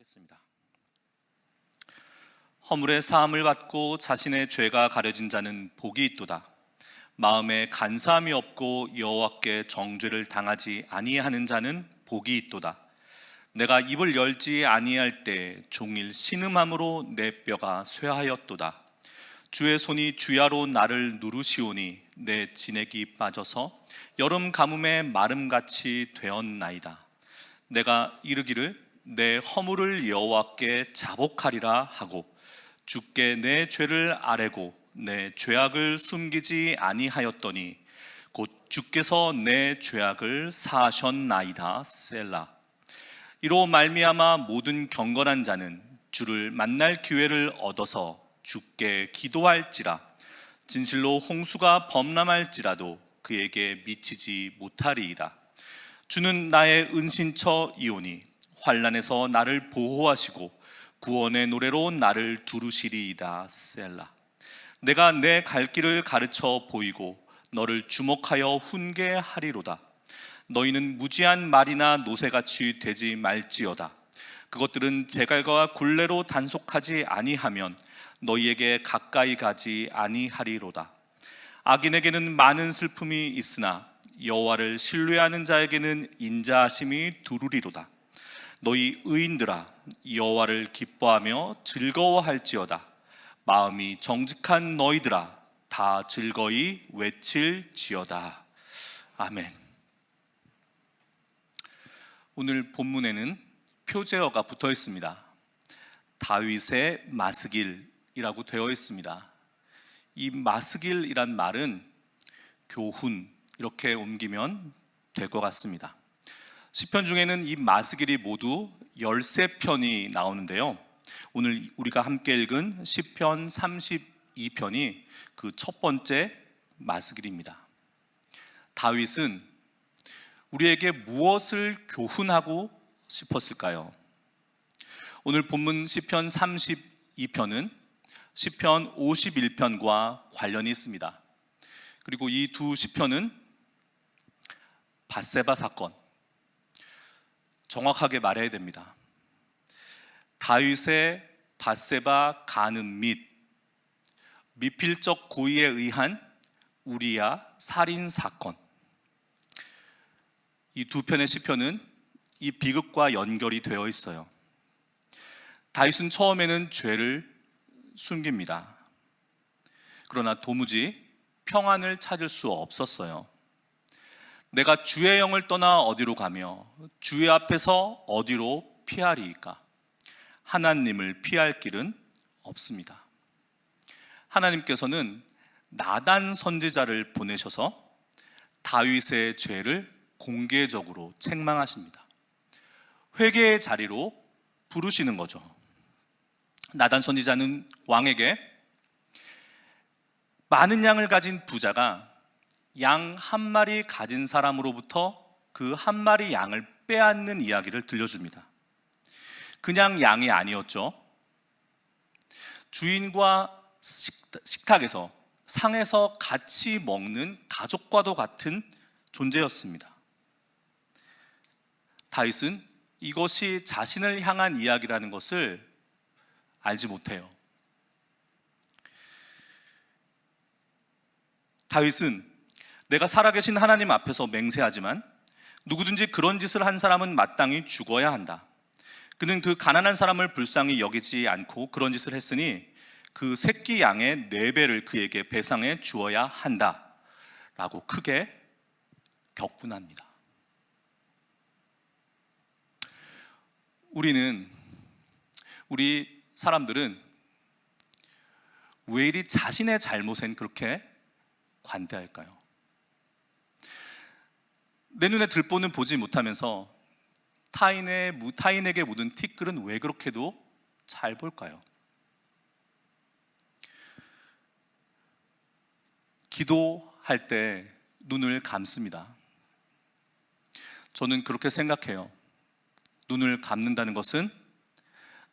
하겠습니다. 허물의 사함을 받고 자신의 죄가 가려진 자는 복이 있도다. 마음에 간사함이 없고 여호와께 정죄를 당하지 아니하는 자는 복이 있도다. 내가 입을 열지 아니할 때 종일 신음함으로 내 뼈가 쇠하였도다. 주의 손이 주야로 나를 누르시오니 내 진액이 빠져서 여름 가뭄에 마름같이 되었나이다. 내가 이르기를 내 허물을 여호와께 자복하리라 하고 주께 내 죄를 아뢰고 내 죄악을 숨기지 아니하였더니 곧 주께서 내 죄악을 사하셨나이다. 셀라. 이로 말미암아 모든 경건한 자는 주를 만날 기회를 얻어서 주께 기도할지라. 진실로 홍수가 범람할지라도 그에게 미치지 못하리이다. 주는 나의 은신처이오니 환난에서 나를 보호하시고 구원의 노래로 나를 두루시리이다. 셀라. 내가 내 갈 길을 가르쳐 보이고 너를 주목하여 훈계하리로다. 너희는 무지한 말이나 노새같이 되지 말지어다. 그것들은 제갈과 굴레로 단속하지 아니하면 너희에게 가까이 가지 아니하리로다. 악인에게는 많은 슬픔이 있으나 여호와를 신뢰하는 자에게는 인자하심이 두루리로다. 너희 의인들아 여호와를 기뻐하며 즐거워할지어다. 마음이 정직한 너희들아 다 즐거이 외칠지어다. 아멘. 오늘 본문에는 표제어가 붙어 있습니다. 다윗의 마스길이라고 되어 있습니다. 이 마스길이란 말은 교훈 이렇게 옮기면 될 것 같습니다. 시편 중에는 이 마스길이 모두 13편이 나오는데요. 오늘 우리가 함께 읽은 시편 32편이 그 첫 번째 마스길입니다. 다윗은 우리에게 무엇을 교훈하고 싶었을까요? 오늘 본문 시편 32편은 시편 51편과 관련이 있습니다. 그리고 이 두 시편은 밧세바 사건, 정확하게 말해야 됩니다. 다윗의 밧세바 간음 및 미필적 고의에 의한 우리야 살인 사건, 이 두 편의 시편은 이 비극과 연결이 되어 있어요. 다윗은 처음에는 죄를 숨깁니다. 그러나 도무지 평안을 찾을 수 없었어요. 내가 주의 영을 떠나 어디로 가며 주의 앞에서 어디로 피하리이까? 하나님을 피할 길은 없습니다. 하나님께서는 나단 선지자를 보내셔서 다윗의 죄를 공개적으로 책망하십니다. 회개의 자리로 부르시는 거죠. 나단 선지자는 왕에게 많은 양을 가진 부자가 양 한 마리 가진 사람으로부터 그 한 마리 양을 빼앗는 이야기를 들려줍니다. 그냥 양이 아니었죠. 주인과 식탁에서 상에서 같이 먹는 가족과도 같은 존재였습니다. 다윗은 이것이 자신을 향한 이야기라는 것을 알지 못해요. 다윗은 내가 살아계신 하나님 앞에서 맹세하지만 누구든지 그런 짓을 한 사람은 마땅히 죽어야 한다. 그는 그 가난한 사람을 불쌍히 여기지 않고 그런 짓을 했으니 그 새끼 양의 4배를 그에게 배상해 주어야 한다 라고 크게 격분합니다. 우리 사람들은 왜 이리 자신의 잘못엔 그렇게 관대할까요? 내 눈에 들보는 보지 못하면서 타인에게 묻은 티끌은 왜 그렇게도 잘 볼까요? 기도할 때 눈을 감습니다. 저는 그렇게 생각해요. 눈을 감는다는 것은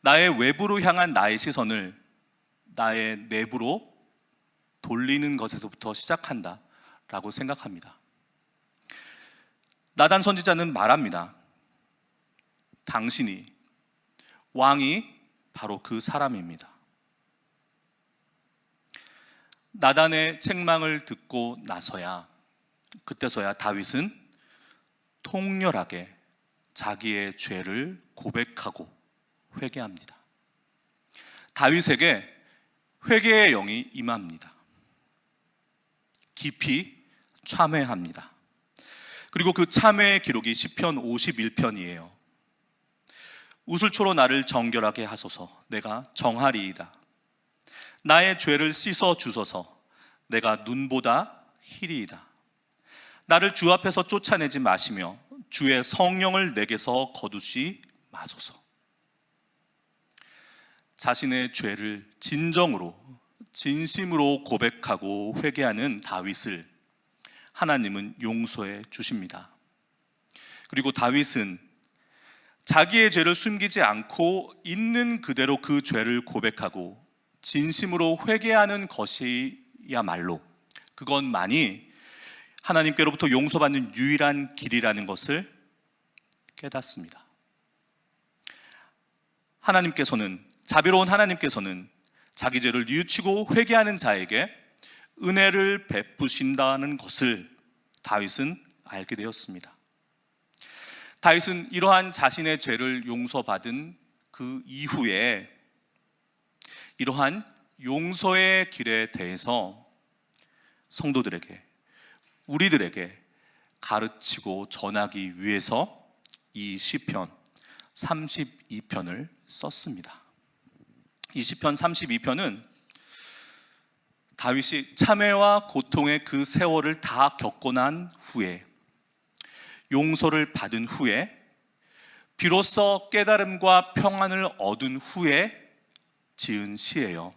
나의 외부로 향한 나의 시선을 나의 내부로 돌리는 것에서부터 시작한다라고 생각합니다. 나단 선지자는 말합니다. 당신이 왕이 바로 그 사람입니다. 나단의 책망을 듣고 나서야, 그때서야 다윗은 통렬하게 자기의 죄를 고백하고 회개합니다. 다윗에게 회개의 영이 임합니다. 깊이 참회합니다. 그리고 그 참회의 기록이 시편 51편이에요. 우슬초로 나를 정결하게 하소서. 내가 정하리이다. 나의 죄를 씻어 주소서. 내가 눈보다 희리이다. 나를 주 앞에서 쫓아내지 마시며 주의 성령을 내게서 거두지 마소서. 자신의 죄를 진정으로, 진심으로 고백하고 회개하는 다윗을 하나님은 용서해 주십니다. 그리고 다윗은 자기의 죄를 숨기지 않고 있는 그대로 그 죄를 고백하고 진심으로 회개하는 것이야말로, 그것만이 하나님께로부터 용서받는 유일한 길이라는 것을 깨닫습니다. 자비로운 하나님께서는 자기 죄를 뉘우치고 회개하는 자에게 은혜를 베푸신다는 것을 다윗은 알게 되었습니다. 다윗은 이러한 자신의 죄를 용서받은 그 이후에 이러한 용서의 길에 대해서 성도들에게, 우리들에게 가르치고 전하기 위해서 이 시편 32편을 썼습니다. 이 시편 32편은 다윗이 참회와 고통의 그 세월을 다 겪고 난 후에, 용서를 받은 후에, 비로소 깨달음과 평안을 얻은 후에 지은 시예요.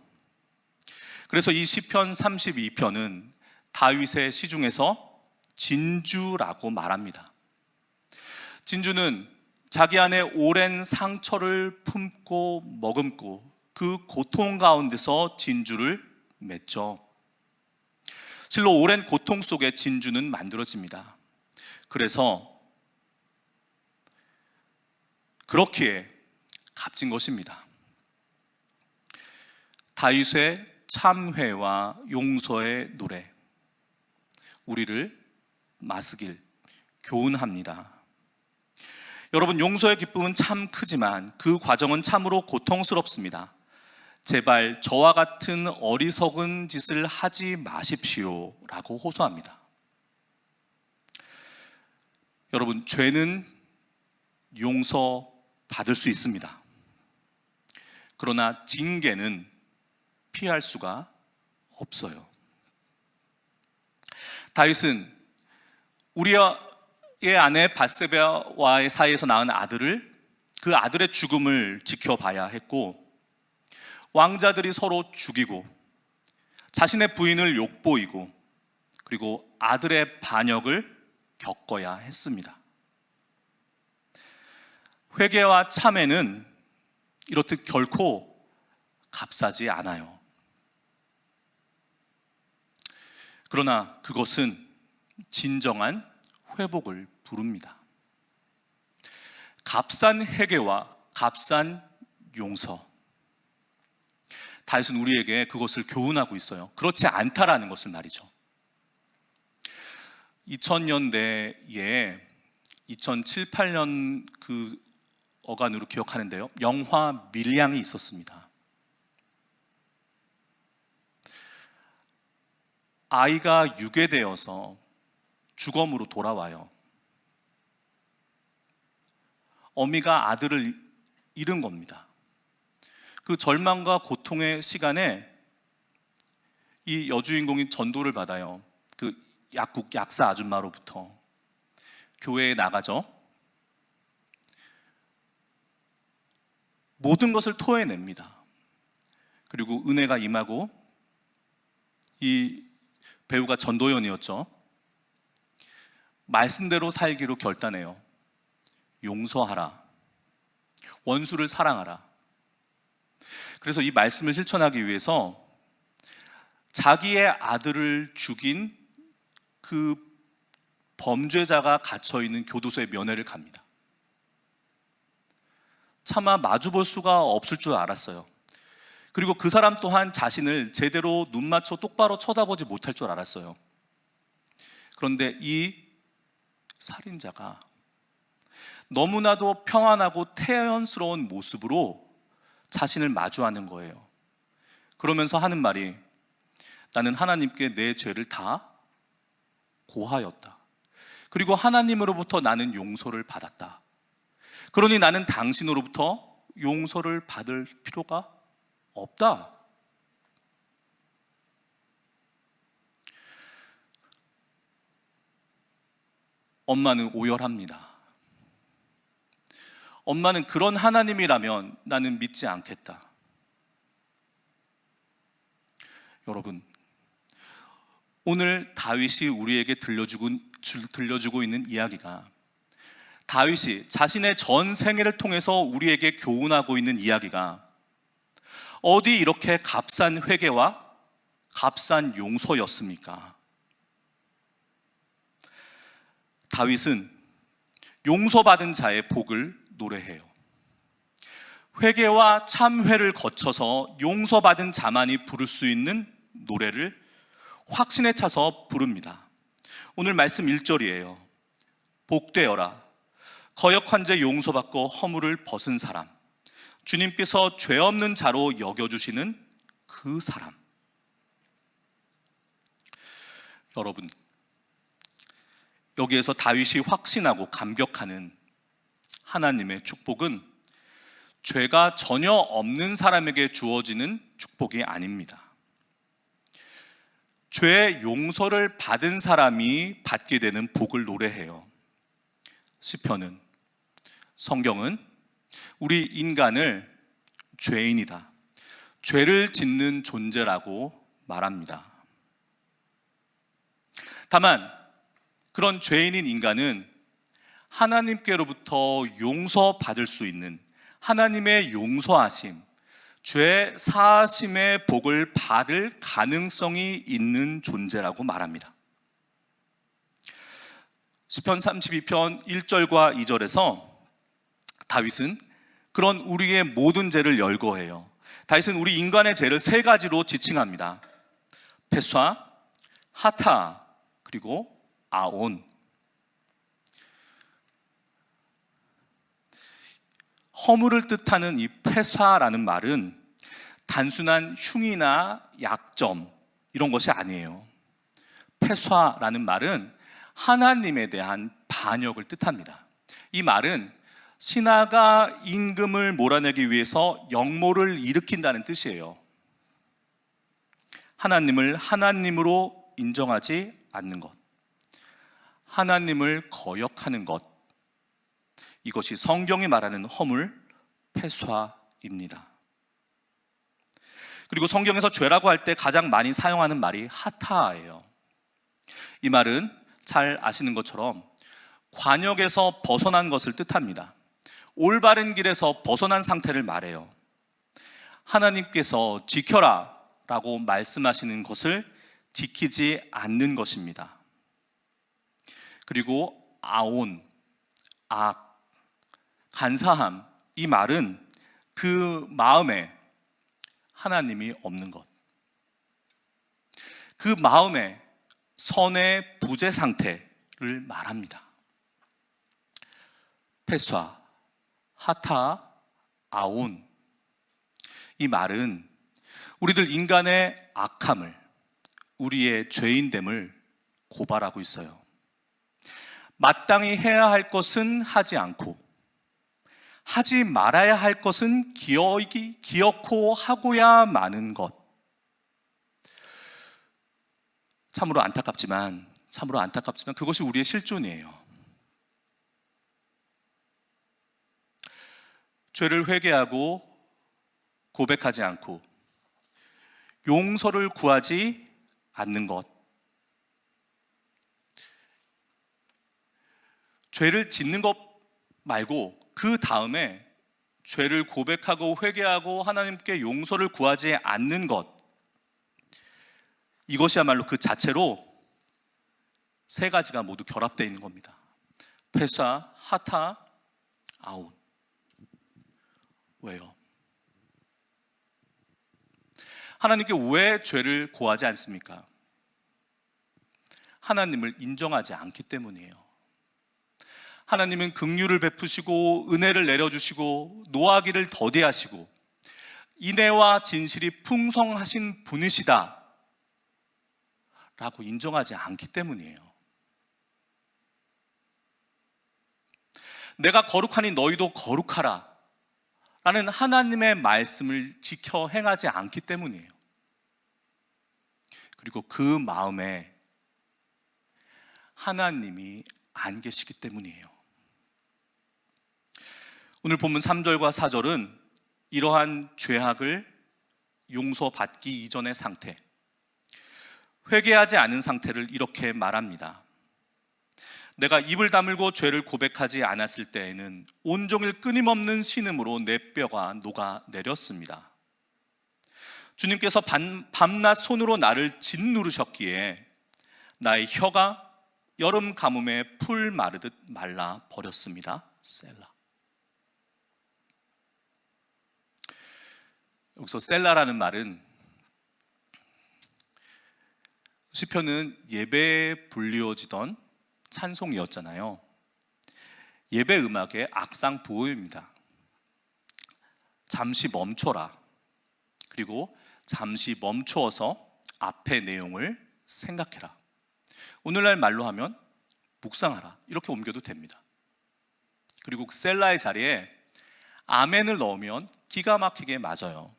그래서 이 시편 32편은 다윗의 시 중에서 진주라고 말합니다. 진주는 자기 안에 오랜 상처를 품고 머금고 그 고통 가운데서 진주를 맺죠. 실로 오랜 고통 속에 진주는 만들어집니다. 그래서 그렇기에 값진 것입니다. 다윗의 참회와 용서의 노래, 우리를 맞으길 교훈합니다. 여러분, 용서의 기쁨은 참 크지만 그 과정은 참으로 고통스럽습니다. 제발 저와 같은 어리석은 짓을 하지 마십시오 라고 호소합니다. 여러분, 죄는 용서받을 수 있습니다. 그러나 징계는 피할 수가 없어요. 다윗은 우리의 아내 밧세바와의 사이에서 낳은 아들을, 그 아들의 죽음을 지켜봐야 했고, 왕자들이 서로 죽이고 자신의 부인을 욕보이고 그리고 아들의 반역을 겪어야 했습니다. 회개와 참회는 이렇듯 결코 값싸지 않아요. 그러나 그것은 진정한 회복을 부릅니다. 값싼 회개와 값싼 용서, 다윗은 우리에게 그것을 교훈하고 있어요. 그렇지 않다라는 것을 말이죠. 2000년대에 2007, 8년 그 어간으로 기억하는데요, 영화 밀양이 있었습니다. 아이가 유괴되어서 주검으로 돌아와요. 어미가 아들을 잃은 겁니다. 그 절망과 고통의 시간에 이 여주인공이 전도를 받아요. 그 약사 아줌마로부터 교회에 나가죠. 모든 것을 토해냅니다. 그리고 은혜가 임하고, 이 배우가 전도연이었죠. 말씀대로 살기로 결단해요. 용서하라, 원수를 사랑하라. 그래서 이 말씀을 실천하기 위해서 자기의 아들을 죽인 그 범죄자가 갇혀있는 교도소에 면회를 갑니다. 차마 마주 볼 수가 없을 줄 알았어요. 그리고 그 사람 또한 자신을 제대로 눈 맞춰 똑바로 쳐다보지 못할 줄 알았어요. 그런데 이 살인자가 너무나도 평안하고 태연스러운 모습으로 자신을 마주하는 거예요. 그러면서 하는 말이, 나는 하나님께 내 죄를 다 고하였다. 그리고 하나님으로부터 나는 용서를 받았다. 그러니 나는 당신으로부터 용서를 받을 필요가 없다. 엄마는 오열합니다. 엄마는 그런 하나님이라면 나는 믿지 않겠다. 여러분, 오늘 다윗이 우리에게 들려주고 있는 이야기가, 다윗이 자신의 전 생애를 통해서 우리에게 교훈하고 있는 이야기가 어디 이렇게 값싼 회개와 값싼 용서였습니까? 다윗은 용서받은 자의 복을 노래해요. 회개와 참회를 거쳐서 용서받은 자만이 부를 수 있는 노래를 확신에 차서 부릅니다. 오늘 말씀 1절이에요. 복되어라, 거역한 죄 용서받고 허물을 벗은 사람, 주님께서 죄 없는 자로 여겨주시는 그 사람. 여러분, 여기에서 다윗이 확신하고 감격하는 하나님의 축복은 죄가 전혀 없는 사람에게 주어지는 축복이 아닙니다. 죄 용서를 받은 사람이 받게 되는 복을 노래해요. 시편은, 성경은 우리 인간을 죄인이다, 죄를 짓는 존재라고 말합니다. 다만 그런 죄인인 인간은 하나님께로부터 용서받을 수 있는 하나님의 용서하심, 죄 사하심의 복을 받을 가능성이 있는 존재라고 말합니다. 시편 32편 1절과 2절에서 다윗은 그런 우리의 모든 죄를 열거해요. 다윗은 우리 인간의 죄를 세 가지로 지칭합니다. 페쏴, 하타, 그리고 아온. 허물을 뜻하는 이 페쏴라는 말은 단순한 흉이나 약점 이런 것이 아니에요. 페쏴라는 말은 하나님에 대한 반역을 뜻합니다. 이 말은 신하가 임금을 몰아내기 위해서 역모를 일으킨다는 뜻이에요. 하나님을 하나님으로 인정하지 않는 것, 하나님을 거역하는 것, 이것이 성경이 말하는 허물, 페쏴입니다. 그리고 성경에서 죄라고 할 때 가장 많이 사용하는 말이 하타예요. 이 말은 잘 아시는 것처럼 관역에서 벗어난 것을 뜻합니다. 올바른 길에서 벗어난 상태를 말해요. 하나님께서 지켜라 라고 말씀하시는 것을 지키지 않는 것입니다. 그리고 아온, 악, 간사함, 이 말은 그 마음에 하나님이 없는 것, 그 마음에 선의 부재 상태를 말합니다. 페쏴, 하타, 아온, 이 말은 우리들 인간의 악함을, 우리의 죄인됨을 고발하고 있어요. 마땅히 해야 할 것은 하지 않고 하지 말아야 할 것은 기어코 하고야 마는 것. 참으로 안타깝지만 그것이 우리의 실존이에요. 죄를 회개하고 고백하지 않고 용서를 구하지 않는 것, 죄를 짓는 것 말고 그 다음에 죄를 고백하고 회개하고 하나님께 용서를 구하지 않는 것, 이것이야말로 그 자체로 세 가지가 모두 결합되어 있는 겁니다. 페쏴, 하타, 아온. 왜요? 하나님께 왜 죄를 고하지 않습니까? 하나님을 인정하지 않기 때문이에요. 하나님은 긍휼을 베푸시고 은혜를 내려주시고 노하기를 더디하시고 인애와 진실이 풍성하신 분이시다 라고 인정하지 않기 때문이에요. 내가 거룩하니 너희도 거룩하라 라는 하나님의 말씀을 지켜 행하지 않기 때문이에요. 그리고 그 마음에 하나님이 안 계시기 때문이에요. 오늘 본문 3절과 4절은 이러한 죄악을 용서받기 이전의 상태, 회개하지 않은 상태를 이렇게 말합니다. 내가 입을 다물고 죄를 고백하지 않았을 때에는 온종일 끊임없는 신음으로 내 뼈가 녹아내렸습니다. 주님께서 밤낮 손으로 나를 짓누르셨기에 나의 혀가 여름 가뭄에 풀 마르듯 말라 버렸습니다. 셀라. 여기서 셀라라는 말은 시편은 예배에 불리워지던 찬송이었잖아요. 예배 음악의 악상 보호입니다. 잠시 멈춰라. 그리고 잠시 멈추어서 앞의 내용을 생각해라. 오늘날 말로 하면 묵상하라. 이렇게 옮겨도 됩니다. 그리고 그 셀라의 자리에 아멘을 넣으면 기가 막히게 맞아요.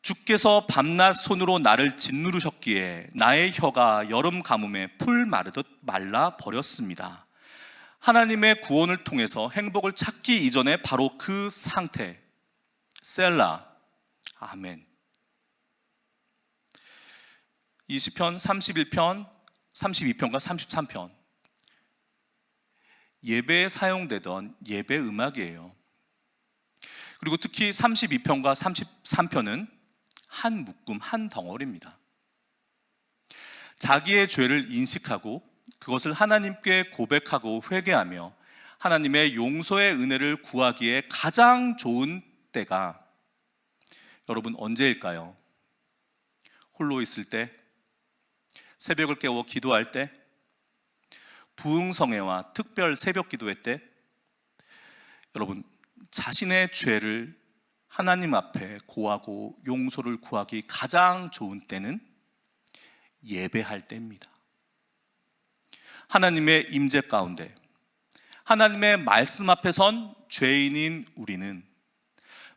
주께서 밤낮 손으로 나를 짓누르셨기에 나의 혀가 여름 가뭄에 풀 마르듯 말라 버렸습니다. 하나님의 구원을 통해서 행복을 찾기 이전에 바로 그 상태, 셀라, 아멘. 이 시편 31편, 32편과 33편, 예배에 사용되던 예배 음악이에요. 그리고 특히 32편과 33편은 한 묶음, 한 덩어리입니다. 자기의 죄를 인식하고 그것을 하나님께 고백하고 회개하며 하나님의 용서의 은혜를 구하기에 가장 좋은 때가 여러분 언제일까요? 홀로 있을 때, 새벽을 깨워 기도할 때, 부흥성회와 특별 새벽 기도회 때, 여러분 자신의 죄를 하나님 앞에 고하고 용서를 구하기 가장 좋은 때는 예배할 때입니다. 하나님의 임재 가운데, 하나님의 말씀 앞에 선 죄인인 우리는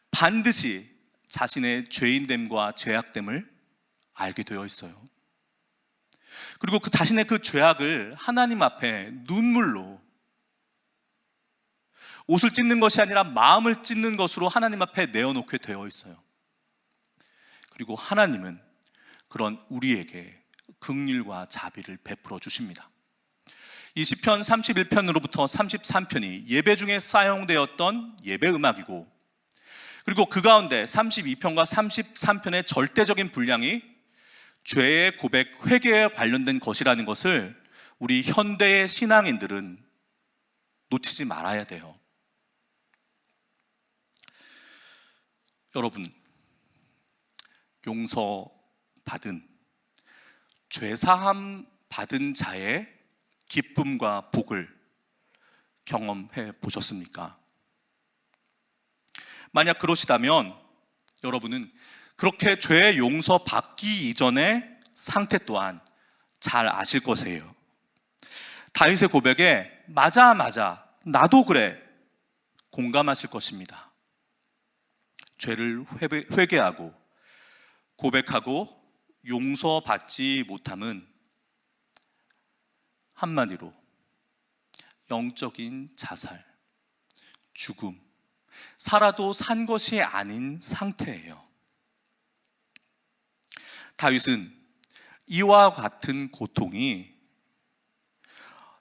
반드시 자신의 죄인됨과 죄악됨을 알게 되어 있어요. 그리고 그 자신의 그 죄악을 하나님 앞에 눈물로, 옷을 찢는 것이 아니라 마음을 찢는 것으로 하나님 앞에 내어놓게 되어 있어요. 그리고 하나님은 그런 우리에게 긍휼과 자비를 베풀어 주십니다. 이 시편 31편으로부터 33편이 예배 중에 사용되었던 예배 음악이고, 그리고 그 가운데 32편과 33편의 절대적인 분량이 죄의 고백, 회개에 관련된 것이라는 것을 우리 현대의 신앙인들은 놓치지 말아야 돼요. 여러분, 용서받은, 죄사함 받은 자의 기쁨과 복을 경험해 보셨습니까? 만약 그러시다면 여러분은 그렇게 죄 용서받기 이전의 상태 또한 잘 아실 것이에요. 다윗의 고백에 맞아 나도 그래 공감하실 것입니다. 죄를 회개하고 고백하고 용서받지 못함은 한마디로 영적인 자살, 죽음, 살아도 산 것이 아닌 상태예요. 다윗은 이와 같은 고통이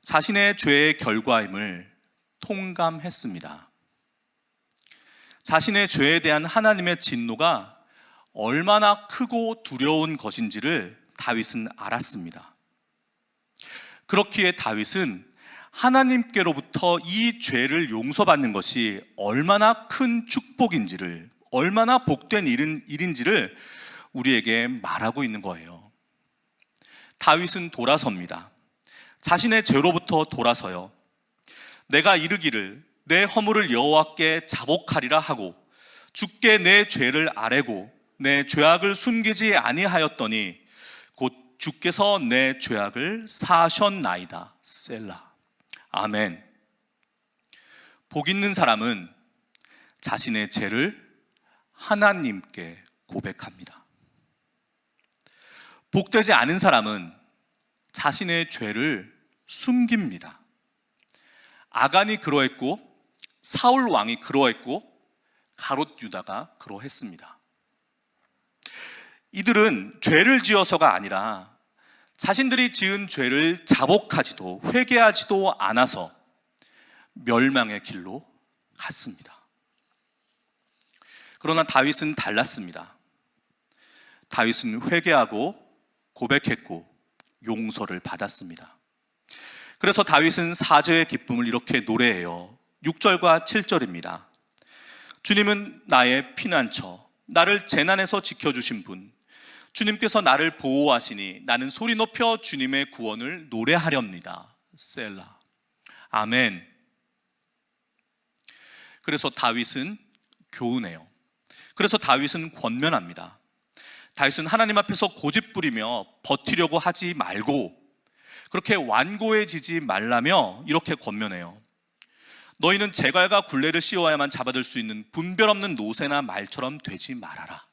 자신의 죄의 결과임을 통감했습니다. 자신의 죄에 대한 하나님의 진노가 얼마나 크고 두려운 것인지를 다윗은 알았습니다. 그렇기에 다윗은 하나님께로부터 이 죄를 용서받는 것이 얼마나 큰 축복인지를, 얼마나 복된 일인지를 우리에게 말하고 있는 거예요. 다윗은 돌아섭니다. 자신의 죄로부터 돌아서요. 내가 이르기를 내 허물을 여호와께 자복하리라 하고 주께 내 죄를 아뢰고 내 죄악을 숨기지 아니하였더니 곧 주께서 내 죄악을 사하셨나이다. 셀라. 아멘. 복 있는 사람은 자신의 죄를 하나님께 고백합니다. 복되지 않은 사람은 자신의 죄를 숨깁니다. 아간이 그러했고 사울 왕이 그러했고 가롯 유다가 그러했습니다. 이들은 죄를 지어서가 아니라 자신들이 지은 죄를 자복하지도 회개하지도 않아서 멸망의 길로 갔습니다. 그러나 다윗은 달랐습니다. 다윗은 회개하고 고백했고 용서를 받았습니다. 그래서 다윗은 사죄의 기쁨을 이렇게 노래해요. 6절과 7절입니다. 주님은 나의 피난처, 나를 재난에서 지켜주신 분, 주님께서 나를 보호하시니 나는 소리 높여 주님의 구원을 노래하렵니다. 셀라. 아멘. 그래서 다윗은 교훈해요. 그래서 다윗은 권면합니다. 다윗은 하나님 앞에서 고집부리며 버티려고 하지 말고 그렇게 완고해지지 말라며 이렇게 권면해요. 너희는 제갈과 굴레를 씌워야만 잡아들 수 있는 분별 없는 노새나 말처럼 되지 말아라.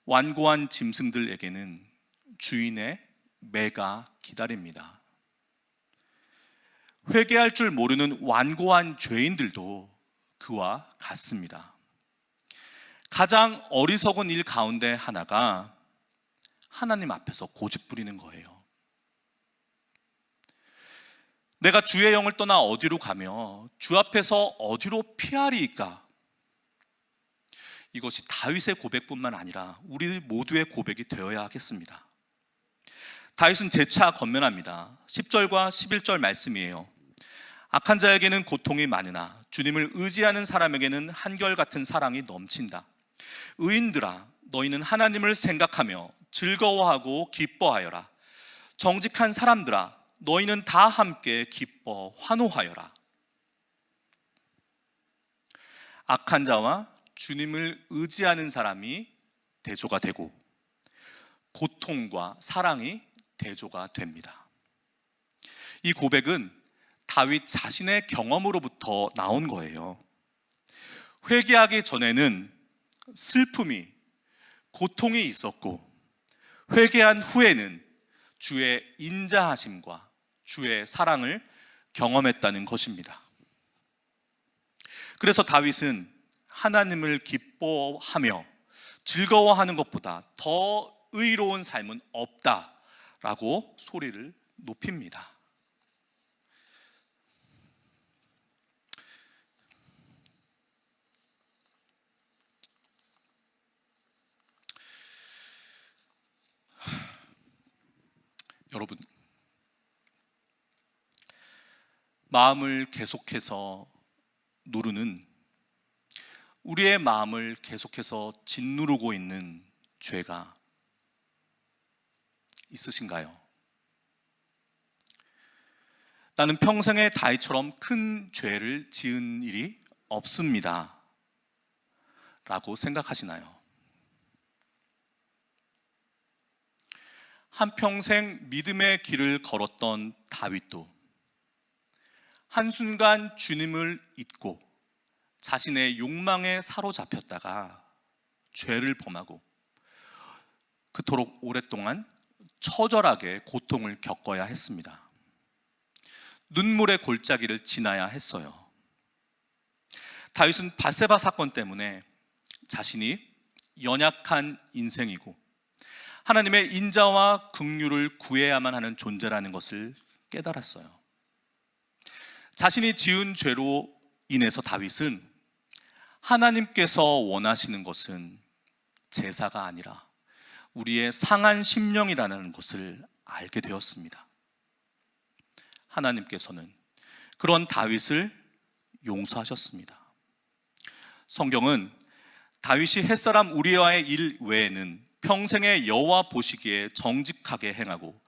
완고한 짐승들에게는 주인의 매가 기다립니다. 회개할 줄 모르는 완고한 죄인들도 그와 같습니다. 가장 어리석은 일 가운데 하나가 하나님 앞에서 고집 부리는 거예요. 내가 주의 영을 떠나 어디로 가며 주 앞에서 어디로 피하리이까? 이것이 다윗의 고백뿐만 아니라 우리 모두의 고백이 되어야 하겠습니다. 다윗은 재차 권면합니다. 10절과 11절 말씀이에요. 악한 자에게는 고통이 많으나 주님을 의지하는 사람에게는 한결같은 사랑이 넘친다. 의인들아, 너희는 하나님을 생각하며 즐거워하고 기뻐하여라. 정직한 사람들아, 너희는 다 함께 기뻐 환호하여라. 악한 자와 주님을 의지하는 사람이 대조가 되고 고통과 사랑이 대조가 됩니다. 이 고백은 다윗 자신의 경험으로부터 나온 거예요. 회개하기 전에는 슬픔이, 고통이 있었고 회개한 후에는 주의 인자하심과 주의 사랑을 경험했다는 것입니다. 그래서 다윗은 하나님을 기뻐하며 즐거워하는 것보다 더 의로운 삶은 없다라고 소리를 높입니다. 여러분, 마음을 계속해서 누르는, 우리의 마음을 계속해서 짓누르고 있는 죄가 있으신가요? 나는 평생에 다윗처럼 큰 죄를 지은 일이 없습니다 라고 생각하시나요? 한평생 믿음의 길을 걸었던 다윗도 한순간 주님을 잊고 자신의 욕망에 사로잡혔다가 죄를 범하고 그토록 오랫동안 처절하게 고통을 겪어야 했습니다. 눈물의 골짜기를 지나야 했어요. 다윗은 밧세바 사건 때문에 자신이 연약한 인생이고 하나님의 인자와 긍휼을 구해야만 하는 존재라는 것을 깨달았어요. 자신이 지은 죄로 인해서 다윗은 하나님께서 원하시는 것은 제사가 아니라 우리의 상한 심령이라는 것을 알게 되었습니다. 하나님께서는 그런 다윗을 용서하셨습니다. 성경은 다윗이 햇사람 우리아의 일 외에는 평생에 여호와 보시기에 정직하게 행하고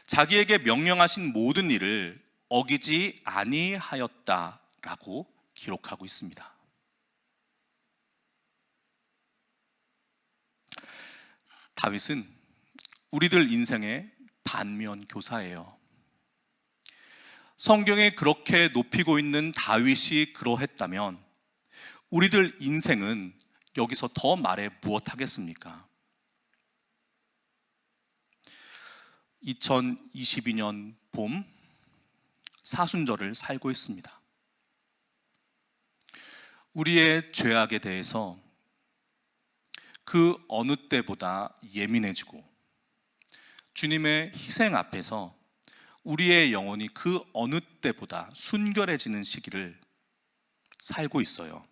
자기에게 명령하신 모든 일을 어기지 아니하였다라고 기록하고 있습니다. 다윗은 우리들 인생의 반면 교사예요. 성경에 그렇게 높이고 있는 다윗이 그러했다면 우리들 인생은 여기서 더 말해 무엇하겠습니까? 2022년 봄 사순절을 살고 있습니다. 우리의 죄악에 대해서 그 어느 때보다 예민해지고 주님의 희생 앞에서 우리의 영혼이 그 어느 때보다 순결해지는 시기를 살고 있어요.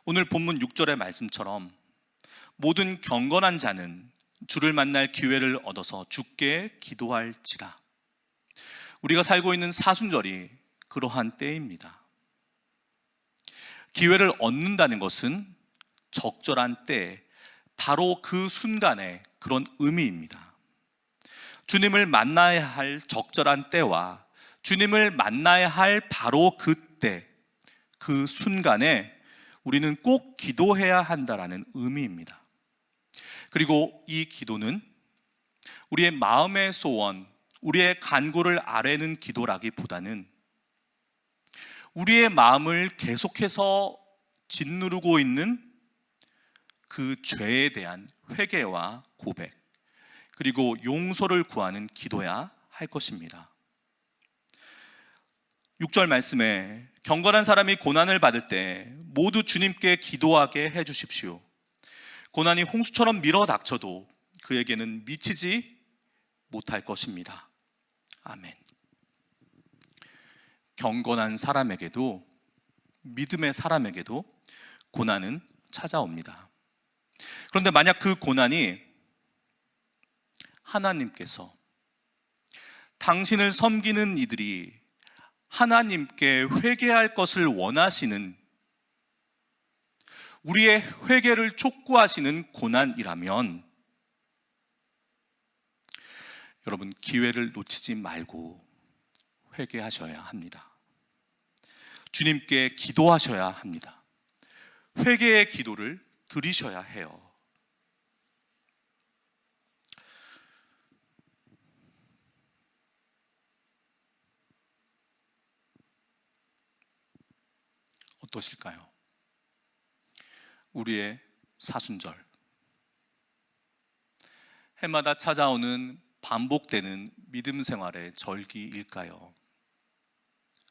오늘 본문 6절의 말씀처럼 모든 경건한 자는 주를 만날 기회를 얻어서 주께 기도할지라. 우리가 살고 있는 사순절이 그러한 때입니다. 기회를 얻는다는 것은 적절한 때, 바로 그 순간의 그런 의미입니다. 주님을 만나야 할 적절한 때와 주님을 만나야 할 바로 그때, 그 순간에 우리는 꼭 기도해야 한다라는 의미입니다. 그리고 이 기도는 우리의 마음의 소원, 우리의 간구를 아뢰는 기도라기보다는 우리의 마음을 계속해서 짓누르고 있는 그 죄에 대한 회개와 고백, 그리고 용서를 구하는 기도야 할 것입니다. 6절 말씀에 경건한 사람이 고난을 받을 때 모두 주님께 기도하게 해주십시오. 고난이 홍수처럼 밀어닥쳐도 그에게는 미치지 못할 것입니다. 아멘. 경건한 사람에게도, 믿음의 사람에게도 고난은 찾아옵니다. 그런데 만약 그 고난이 하나님께서 당신을 섬기는 이들이 하나님께 회개할 것을 원하시는, 우리의 회개를 촉구하시는 고난이라면 여러분, 기회를 놓치지 말고 회개하셔야 합니다. 주님께 기도하셔야 합니다. 회개의 기도를 드리셔야 해요. 어떠실까요? 우리의 사순절, 해마다 찾아오는 반복되는 믿음 생활의 절기일까요?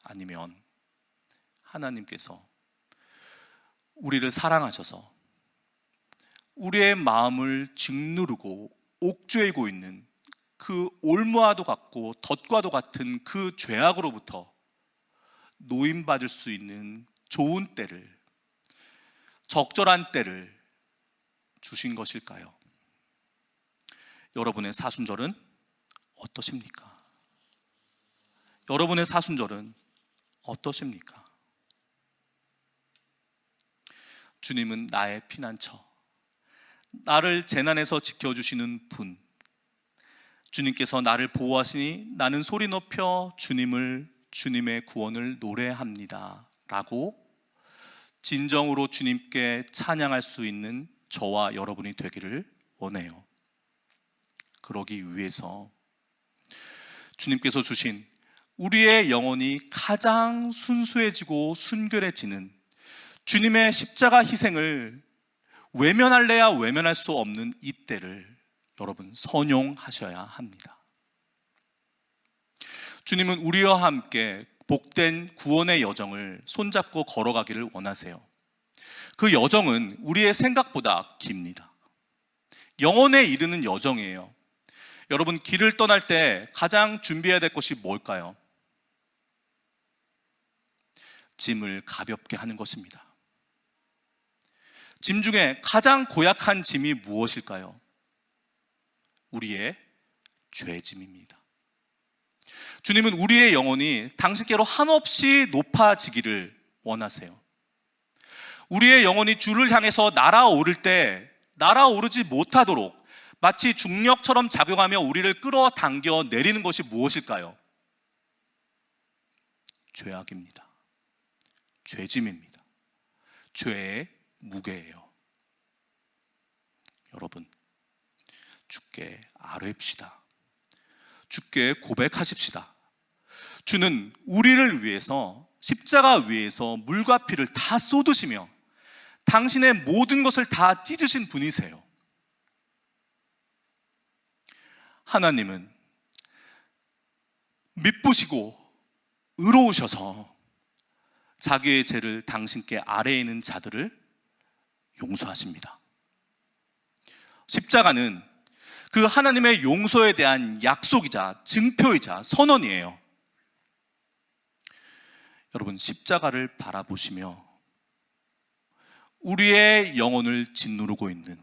아니면 하나님께서 우리를 사랑하셔서 우리의 마음을 짓누르고 옥죄이고 있는 그 올무와도 같고 덫과도 같은 그 죄악으로부터 노임받을 수 있는 좋은 때를, 적절한 때를 주신 것일까요? 여러분의 사순절은 어떠십니까? 여러분의 사순절은 어떠십니까? 주님은 나의 피난처, 나를 재난에서 지켜주시는 분, 주님께서 나를 보호하시니 나는 소리 높여 주님의 구원을 노래합니다 라고 진정으로 주님께 찬양할 수 있는 저와 여러분이 되기를 원해요. 그러기 위해서 주님께서 주신 우리의 영혼이 가장 순수해지고 순결해지는 주님의 십자가 희생을 외면할래야 외면할 수 없는 이때를 여러분 선용하셔야 합니다. 주님은 우리와 함께 복된 구원의 여정을 손잡고 걸어가기를 원하세요. 그 여정은 우리의 생각보다 깁니다. 영혼에 이르는 여정이에요. 여러분, 길을 떠날 때 가장 준비해야 될 것이 뭘까요? 짐을 가볍게 하는 것입니다. 짐 중에 가장 고약한 짐이 무엇일까요? 우리의 죄짐입니다. 주님은 우리의 영혼이 당신께로 한없이 높아지기를 원하세요. 우리의 영혼이 주를 향해서 날아오를 때 날아오르지 못하도록 마치 중력처럼 작용하며 우리를 끌어당겨 내리는 것이 무엇일까요? 죄악입니다. 죄짐입니다. 죄의 무게예요. 여러분, 주께 아뢰입시다. 주께 고백하십시다. 주는 우리를 위해서 십자가 위에서 물과 피를 다 쏟으시며 당신의 모든 것을 다 찢으신 분이세요. 하나님은 미쁘시고 의로우셔서 자기의 죄를 당신께 아래에 있는 자들을 용서하십니다. 십자가는 그 하나님의 용서에 대한 약속이자 증표이자 선언이에요. 여러분, 십자가를 바라보시며 우리의 영혼을 짓누르고 있는,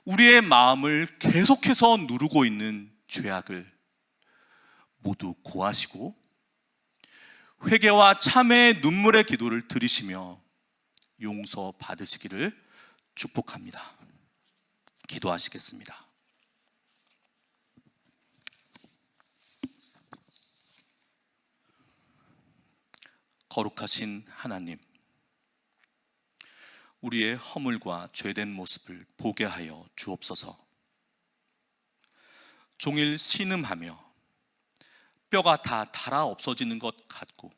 우리의 마음을 계속해서 누르고 있는 죄악을 모두 고하시고 회개와 참회의 눈물의 기도를 드리시며 용서 받으시기를 축복합니다. 기도하시겠습니다. 거룩하신 하나님, 우리의 허물과 죄된 모습을 보게 하여 주옵소서. 종일 신음하며 뼈가 다 닳아 없어지는 것 같고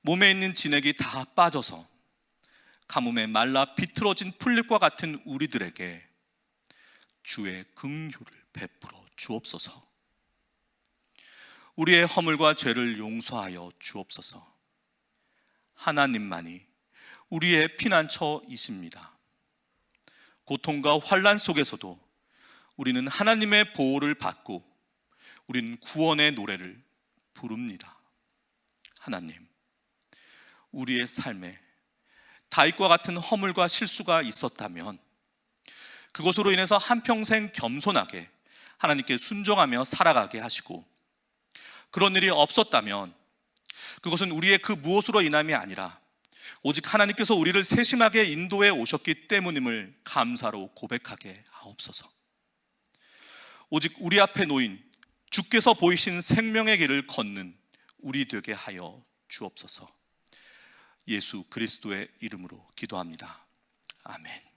몸에 있는 진액이 다 빠져서 가뭄에 말라 비틀어진 풀잎과 같은 우리들에게 주의 긍휼을 베풀어 주옵소서. 우리의 허물과 죄를 용서하여 주옵소서. 하나님만이 우리의 피난처이십니다. 고통과 환난 속에서도 우리는 하나님의 보호를 받고 우리는 구원의 노래를 부릅니다. 하나님, 우리의 삶에 다윗과 같은 허물과 실수가 있었다면 그것으로 인해서 한평생 겸손하게 하나님께 순종하며 살아가게 하시고, 그런 일이 없었다면 그것은 우리의 그 무엇으로 인함이 아니라 오직 하나님께서 우리를 세심하게 인도해 오셨기 때문임을 감사로 고백하게 하옵소서. 오직 우리 앞에 놓인 주께서 보이신 생명의 길을 걷는 우리 되게 하여 주옵소서. 예수 그리스도의 이름으로 기도합니다. 아멘.